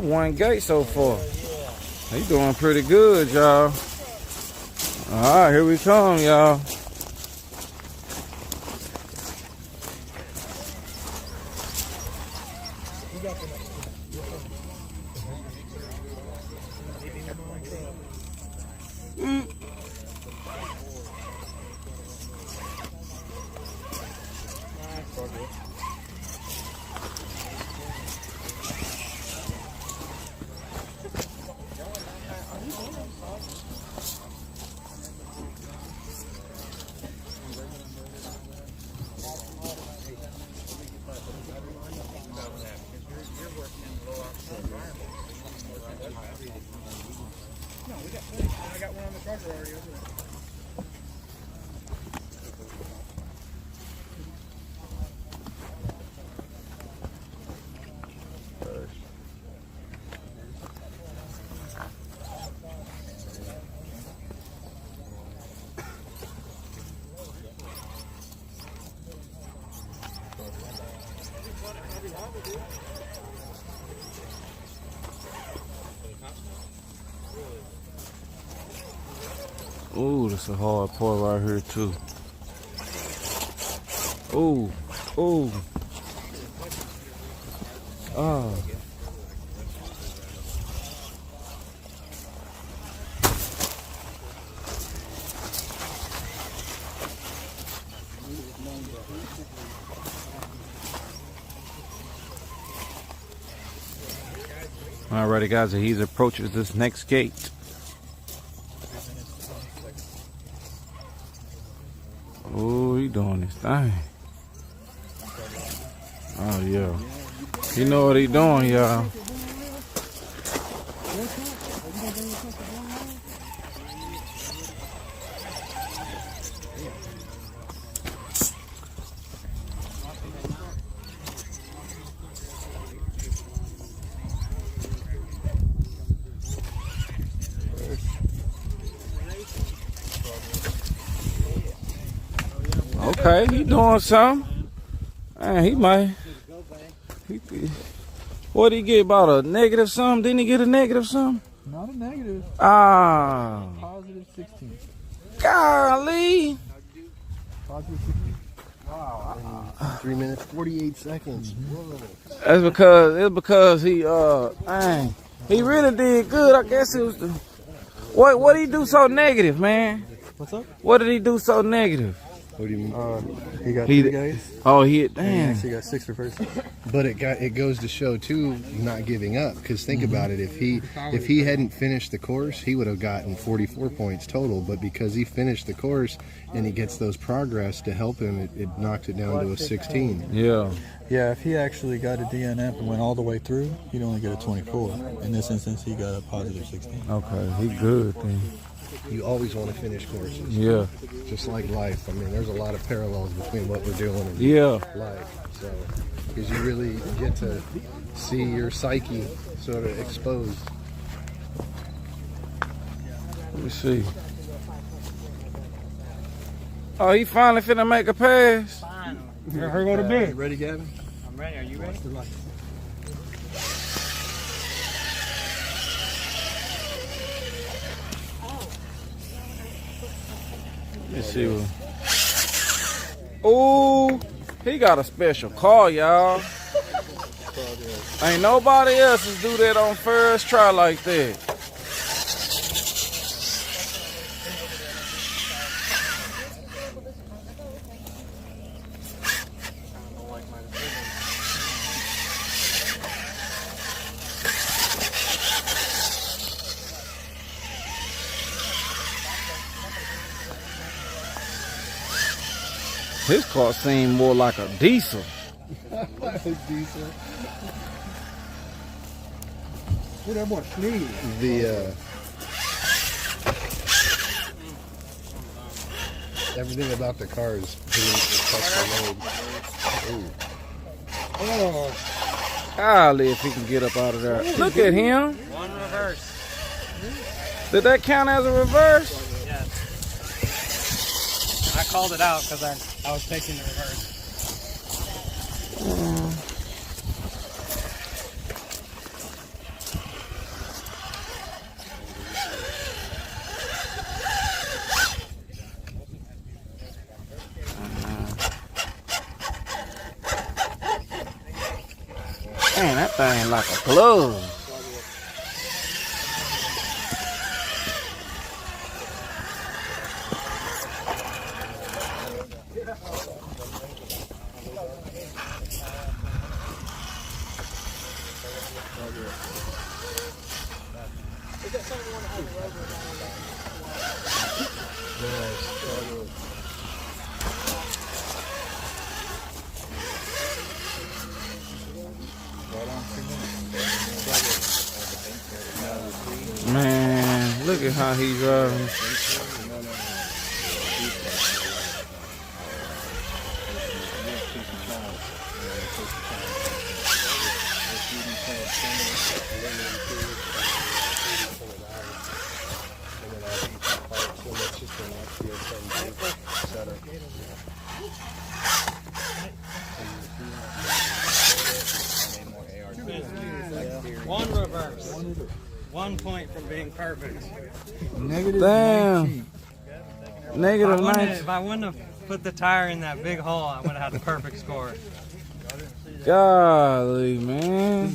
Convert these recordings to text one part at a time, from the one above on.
One gate so far. He doing pretty good, y'all. All right, here we come, y'all. I got one on the charger already over there. Ooh, that's a hard part right here too. Ooh, ooh. Ah. Alrighty, guys, he's approaches this next gate. Oh, he doing his thing. Oh yeah, you know what he doing, y'all. Okay, he doing something. Man, he might. What did he get, about a negative something? Didn't he get a negative something? Not a negative. Ah. Positive 16. Golly. Positive 16. Wow. 3 minutes, 48 seconds. Whoa. It's because he dang, he really did good. I guess it was the what did he do so negative, man? What's up? What did he do so negative? What do you mean? He got He- 3 guys. Oh, he damn. He got 6 reverses. But it goes to show too, not giving up. Because think about it, if he hadn't finished the course, he would have gotten 44 points total. But because he finished the course and he gets those progress to help him, it knocked it down to a 16. Yeah. Yeah, if he actually got a DNF and went all the way through, he'd only get a 24. In this instance, he got a positive 16. Okay, he good then. You always want to finish courses. Yeah. Just like life. I mean, there's a lot of parallels between what we're doing and Yeah. life. So, because you really get to see your psyche sort of exposed. Let me see. Oh, he finally finna make a pass. Her go to bed. Ready, Gavin? I'm ready. Are you ready? Let me see what. Ooh, he got a special car, y'all. Ain't nobody else do that on first try like that. His car seemed more like a diesel. Diesel. Who that boy sneeze? Everything about the car is custom made. Oh, golly, if he can get up out of there. Look at him. One reverse. Did that count as a reverse? Yes. I called it out because I was taking the reverse. Thing like a glove. Man, look at how he driving. One reverse. 1 point from being perfect. Negative Damn. 19. Negative 19. If I wouldn't have put the tire in that big hole, I would have had the perfect score. Golly, man.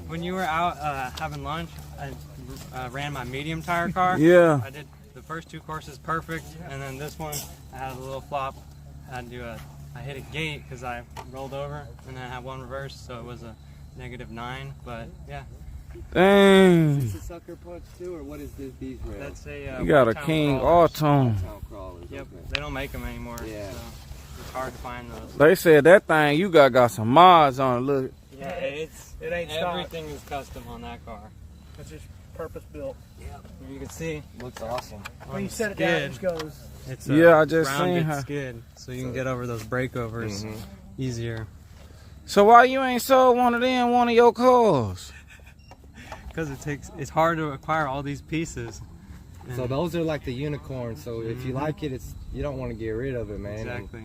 When you were out having lunch, I ran my medium tire car. Yeah. I did the first 2 courses perfect, and then this one I had a little flop. I hit a gate because I rolled over, and then I had 1 reverse, so it was a -9. But yeah. Dang. Is this a sucker punch too, or what is this? These rails? That's a. You got a Town King crawlers. Autumn. Town crawlers. Yep. Okay. They don't make them anymore. Yeah. So it's hard to find those. They said that thing you got some mods on it. Look. Yeah, it ain't everything is custom on that car. It's just purpose built. You can see Looks awesome. When you set it down, it just goes. It's Yeah, I just rounded seen her. skid, so you can get over those breakovers easier. So why you ain't sold one of them one of your cars? Because it's hard to acquire all these pieces. So those are like the unicorns. So if you like it, you don't want to get rid of it, man. Exactly.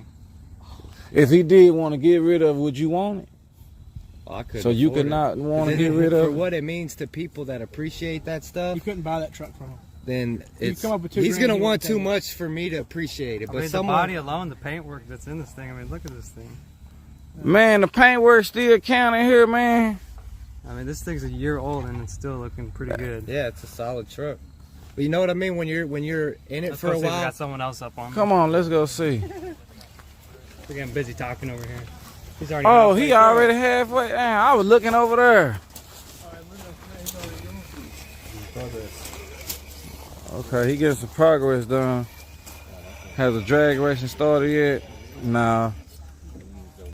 If he did want to get rid of it, would you want it? I could. So you could not want to get rid for of it? what it means to people that appreciate that stuff. You couldn't buy that truck from him. Then it's come up with $2 he's grand, gonna you want wouldn't too take it. much for me to appreciate it. I But mean, someone, the body alone, the paintwork that's in this thing. I mean, look at this thing. Man, the paintwork still counting here, man. I mean, this thing's a year old and it's still looking pretty good. yeah, it's a solid truck. But you know what I mean when you're in it Let's for go a see if we while. got someone else up on. Come on, let's go see. We're getting busy talking over here. He's already. Oh, halfway he through. already halfway. Damn, I was looking over there. Okay, he getting some progress done. Has the drag racing started yet? Nah.